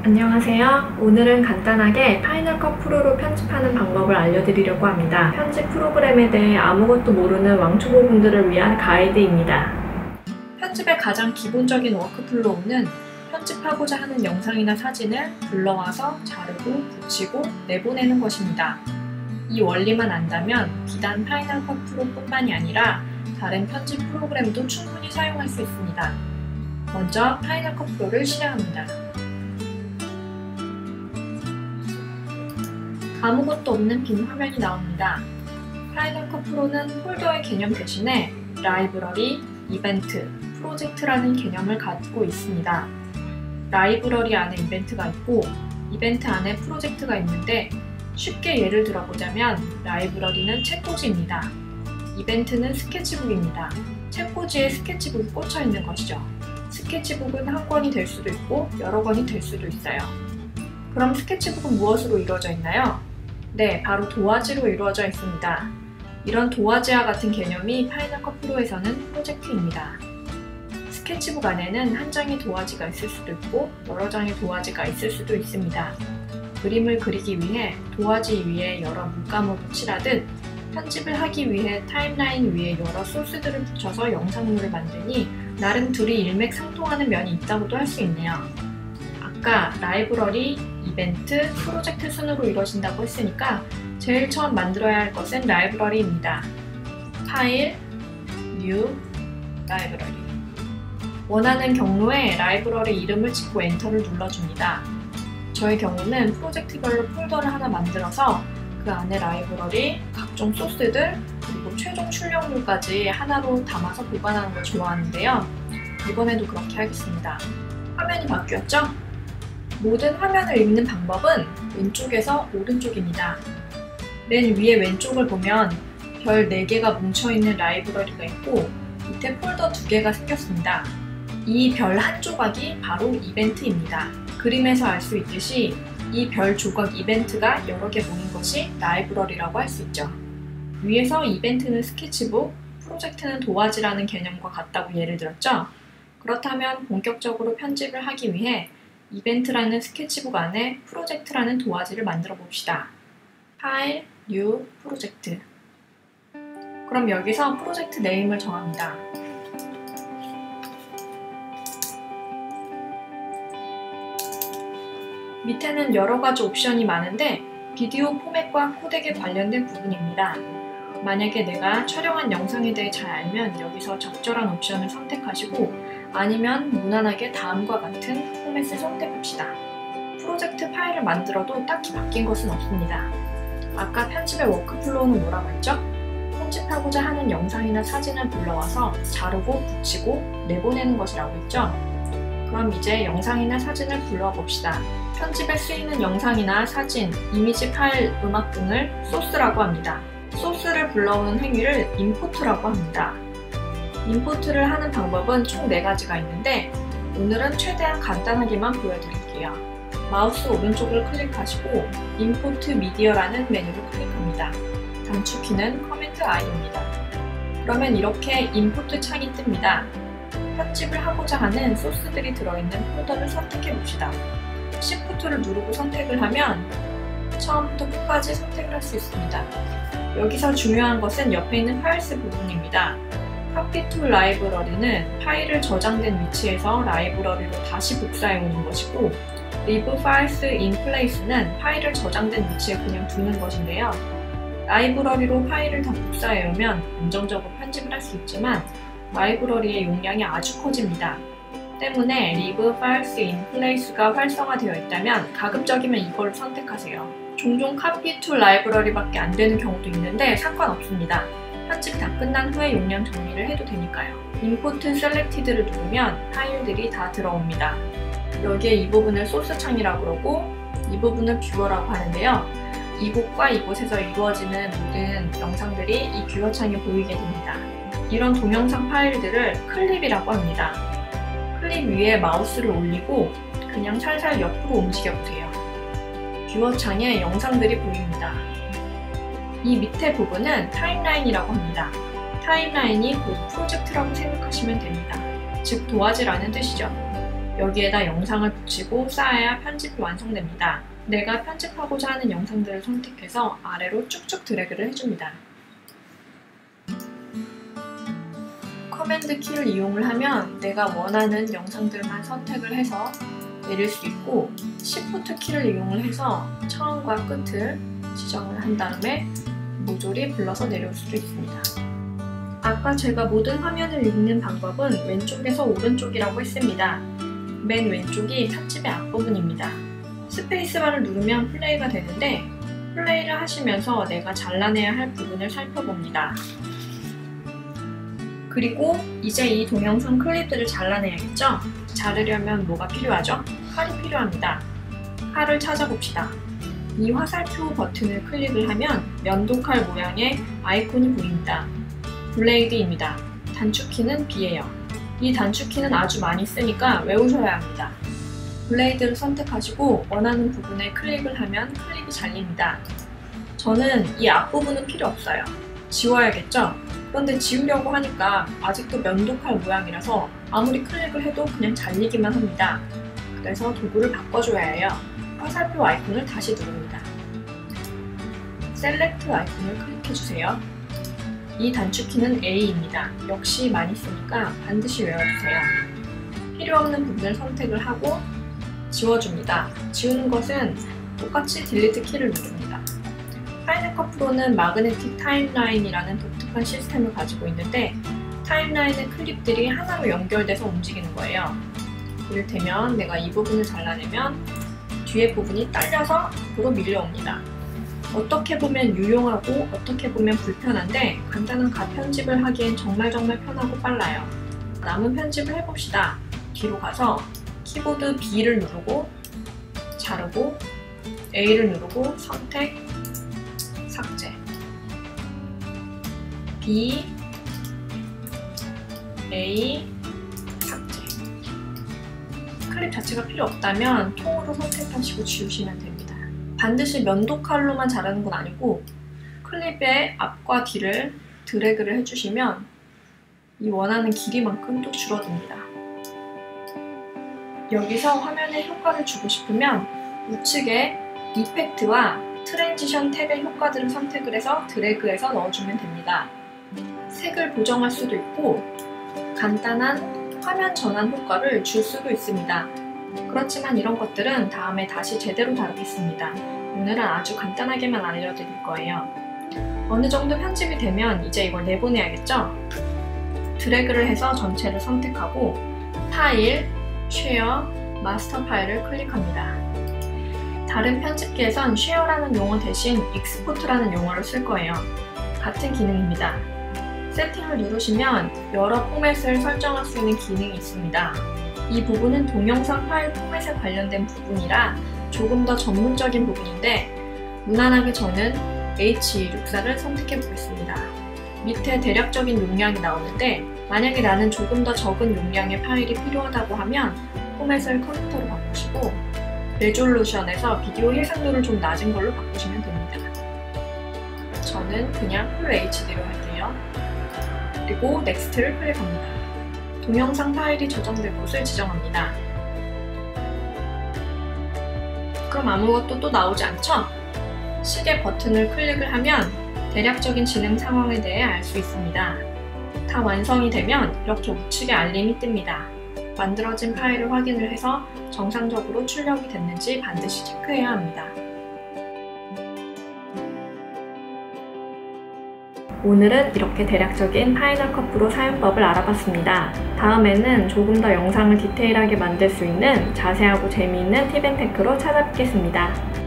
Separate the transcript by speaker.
Speaker 1: 안녕하세요. 오늘은 간단하게 파이널 컷 프로로 편집하는 방법을 알려드리려고 합니다. 편집 프로그램에 대해 아무것도 모르는 왕초보분들을 위한 가이드입니다. 편집의 가장 기본적인 워크플로우는 편집하고자 하는 영상이나 사진을 불러와서 자르고 붙이고 내보내는 것입니다. 이 원리만 안다면 비단 파이널 컷 프로뿐만이 아니라 다른 편집 프로그램도 충분히 사용할 수 있습니다. 먼저 파이널 컷 프로를 실행합니다. 아무것도 없는 빈 화면이 나옵니다. 파이널 컷 프로는 폴더의 개념 대신에 라이브러리, 이벤트, 프로젝트라는 개념을 갖고 있습니다. 라이브러리 안에 이벤트가 있고 이벤트 안에 프로젝트가 있는데 쉽게 예를 들어보자면 라이브러리는 책꽂이입니다. 이벤트는 스케치북입니다. 책꽂이에 스케치북이 꽂혀 있는 것이죠. 스케치북은 한 권이 될 수도 있고 여러 권이 될 수도 있어요. 그럼 스케치북은 무엇으로 이루어져 있나요? 네, 바로 도화지로 이루어져 있습니다. 이런 도화지와 같은 개념이 파이널 컷 프로에서는 프로젝트입니다. 스케치북 안에는 한 장의 도화지가 있을 수도 있고 여러 장의 도화지가 있을 수도 있습니다. 그림을 그리기 위해 도화지 위에 여러 물감을 칠하듯 편집을 하기 위해 타임라인 위에 여러 소스들을 붙여서 영상물을 만드니 나름 둘이 일맥상통하는 면이 있다고도 할 수 있네요. 아까 라이브러리, 이벤트, 프로젝트 순으로 이루어진다고 했으니까 제일 처음 만들어야 할 것은 라이브러리입니다. 파일, 뉴, 라이브러리. 원하는 경로에 라이브러리 이름을 찍고 엔터를 눌러줍니다. 저의 경우는 프로젝트별로 폴더를 하나 만들어서 그 안에 라이브러리, 각종 소스들, 그리고 최종 출력물까지 하나로 담아서 보관하는 걸 좋아하는데요. 이번에도 그렇게 하겠습니다. 화면이 바뀌었죠? 모든 화면을 읽는 방법은 왼쪽에서 오른쪽입니다. 맨 위에 왼쪽을 보면 별 4개가 뭉쳐있는 라이브러리가 있고 밑에 폴더 2개가 생겼습니다. 이 별 한 조각이 바로 이벤트입니다. 그림에서 알 수 있듯이 이 별 조각 이벤트가 여러 개 모인 것이 라이브러리라고 할 수 있죠. 위에서 이벤트는 스케치북, 프로젝트는 도화지라는 개념과 같다고 예를 들었죠? 그렇다면 본격적으로 편집을 하기 위해 이벤트라는 스케치북 안에 프로젝트라는 도화지를 만들어 봅시다. 파일, 뉴, 프로젝트. 그럼 여기서 프로젝트 네임을 정합니다. 밑에는 여러 가지 옵션이 많은데 비디오 포맷과 코덱에 관련된 부분입니다. 만약에 내가 촬영한 영상에 대해 잘 알면 여기서 적절한 옵션을 선택하시고 아니면 무난하게 다음과 같은 포맷을 선택합시다. 프로젝트 파일을 만들어도 딱히 바뀐 것은 없습니다. 아까 편집의 워크플로우는 뭐라고 했죠? 편집하고자 하는 영상이나 사진을 불러와서 자르고 붙이고 내보내는 것이라고 했죠? 그럼 이제 영상이나 사진을 불러와 봅시다. 편집에 쓰이는 영상이나 사진, 이미지 파일, 음악 등을 소스라고 합니다. 소스를 불러오는 행위를 임포트라고 합니다. 임포트를 하는 방법은 총 4가지가 있는데 오늘은 최대한 간단하게만 보여드릴게요. 마우스 오른쪽을 클릭하시고 임포트 미디어라는 메뉴를 클릭합니다. 단축키는 커맨드 I입니다. 그러면 이렇게 임포트 창이 뜹니다. 편집을 하고자 하는 소스들이 들어있는 폴더를 선택해 봅시다. Shift를 누르고 선택을 하면 처음부터 끝까지 선택을 할 수 있습니다. 여기서 중요한 것은 옆에 있는 파일스 부분입니다. Copy to 라이브러리는 파일을 저장된 위치에서 라이브러리로 다시 복사해 오는 것이고 Leave Files in Place는 파일을 저장된 위치에 그냥 두는 것인데요. 라이브러리로 파일을 다 복사해 오면 안정적으로 편집을 할 수 있지만 라이브러리의 용량이 아주 커집니다. 때문에 Leave Files in Place가 활성화되어 있다면 가급적이면 이걸 선택하세요. 종종 Copy to 라이브러리밖에 안 되는 경우도 있는데 상관없습니다. 편집 다 끝난 후에 용량 정리를 해도 되니까요. Import Selected를 누르면 파일들이 다 들어옵니다. 여기에 이 부분을 소스 창이라고 그러고 이 부분을 뷰어라고 하는데요. 이곳과 이곳에서 이루어지는 모든 영상들이 이 뷰어 창에 보이게 됩니다. 이런 동영상 파일들을 클립이라고 합니다. 클립 위에 마우스를 올리고 그냥 살살 옆으로 움직여보세요. 뷰어 창에 영상들이 보입니다. 이 밑에 부분은 타임라인이라고 합니다. 타임라인이 곧 프로젝트라고 생각하시면 됩니다. 즉 도화지라는 뜻이죠. 여기에다 영상을 붙이고 쌓아야 편집이 완성됩니다. 내가 편집하고자 하는 영상들을 선택해서 아래로 쭉쭉 드래그를 해줍니다. 커맨드 키를 이용을 하면 내가 원하는 영상들만 선택을 해서 내릴 수 있고, Shift 키를 이용을 해서 처음과 끝을 지정을 한 다음에 모조리 불러서 내려올 수도 있습니다. 아까 제가 모든 화면을 읽는 방법은 왼쪽에서 오른쪽이라고 했습니다. 맨 왼쪽이 편집의 앞부분입니다. 스페이스바를 누르면 플레이가 되는데, 플레이를 하시면서 내가 잘라내야 할 부분을 살펴봅니다. 그리고 이제 이 동영상 클립들을 잘라내야겠죠? 자르려면 뭐가 필요하죠? 칼이 필요합니다. 칼을 찾아봅시다. 이 화살표 버튼을 클릭을 하면 면도칼 모양의 아이콘이 보입니다. 블레이드입니다. 단축키는 B예요. 이 단축키는 아주 많이 쓰니까 외우셔야 합니다. 블레이드를 선택하시고 원하는 부분에 클릭을 하면 클립이 잘립니다. 저는 이 앞부분은 필요 없어요. 지워야겠죠? 그런데 지우려고 하니까 아직도 면도칼 모양이라서 아무리 클릭을 해도 그냥 잘리기만 합니다. 그래서 도구를 바꿔줘야 해요. 화살표 아이콘을 다시 누릅니다. 셀렉트 아이콘을 클릭해주세요. 이 단축키는 A입니다. 역시 많이 쓰니까 반드시 외워주세요. 필요 없는 부분을 선택을 하고 지워줍니다. 지우는 것은 똑같이 딜리트 키를 누릅니다. 파이널 컷 프로는 마그네틱 타임라인이라는 독특한 시스템을 가지고 있는데, 타임라인의 클립들이 하나로 연결돼서 움직이는 거예요. 이를테면 내가 이 부분을 잘라내면 뒤에 부분이 딸려서 앞으로 밀려옵니다. 어떻게 보면 유용하고 어떻게 보면 불편한데, 간단한 가편집을 하기엔 정말 편하고 빨라요. 남은 편집을 해봅시다. 뒤로 가서 키보드 B를 누르고 자르고 A를 누르고 선택, 삭제. B, A, 삭제. 클립 자체가 필요 없다면 통으로 선택하시고 지우시면 됩니다. 반드시 면도칼로만 자르는 건 아니고 클립의 앞과 뒤를 드래그를 해주시면 이 원하는 길이만큼 또 줄어듭니다. 여기서 화면에 효과를 주고 싶으면 우측에 이펙트와 트랜지션 탭의 효과들을 선택을 해서 드래그해서 넣어주면 됩니다. 색을 보정할 수도 있고 간단한 화면 전환 효과를 줄 수도 있습니다. 그렇지만 이런 것들은 다음에 다시 제대로 다루겠습니다. 오늘은 아주 간단하게만 알려드릴 거예요. 어느 정도 편집이 되면 이제 이걸 내보내야겠죠? 드래그를 해서 전체를 선택하고 파일, 쉐어, 마스터 파일을 클릭합니다. 다른 편집기에선 쉐어라는 용어 대신 익스포트라는 용어를 쓸 거예요. 같은 기능입니다. 세팅을 누르시면 여러 포맷을 설정할 수 있는 기능이 있습니다. 이 부분은 동영상 파일 포맷에 관련된 부분이라 조금 더 전문적인 부분인데, 무난하게 저는 H264를 선택해 보겠습니다. 밑에 대략적인 용량이 나오는데, 만약에 나는 조금 더 적은 용량의 파일이 필요하다고 하면 포맷을 컴퓨터로 바꾸시고 레졸루션에서 비디오 해상도를 좀 낮은 걸로 바꾸시면 됩니다. 저는 그냥 풀 HD로 할게요. 그리고 넥스트를 클릭합니다. 동영상 파일이 저장될 곳을 지정합니다. 그럼 아무것도 또 나오지 않죠? 시계 버튼을 클릭을 하면 대략적인 진행 상황에 대해 알 수 있습니다. 다 완성이 되면 이렇게 우측에 알림이 뜹니다. 만들어진 파일을 확인을 해서 정상적으로 출력이 됐는지 반드시 체크해야 합니다. 오늘은 이렇게 대략적인 파이널 컷 프로 사용법을 알아봤습니다. 다음에는 조금 더 영상을 디테일하게 만들 수 있는 자세하고 재미있는 팁앤테크로 찾아뵙겠습니다.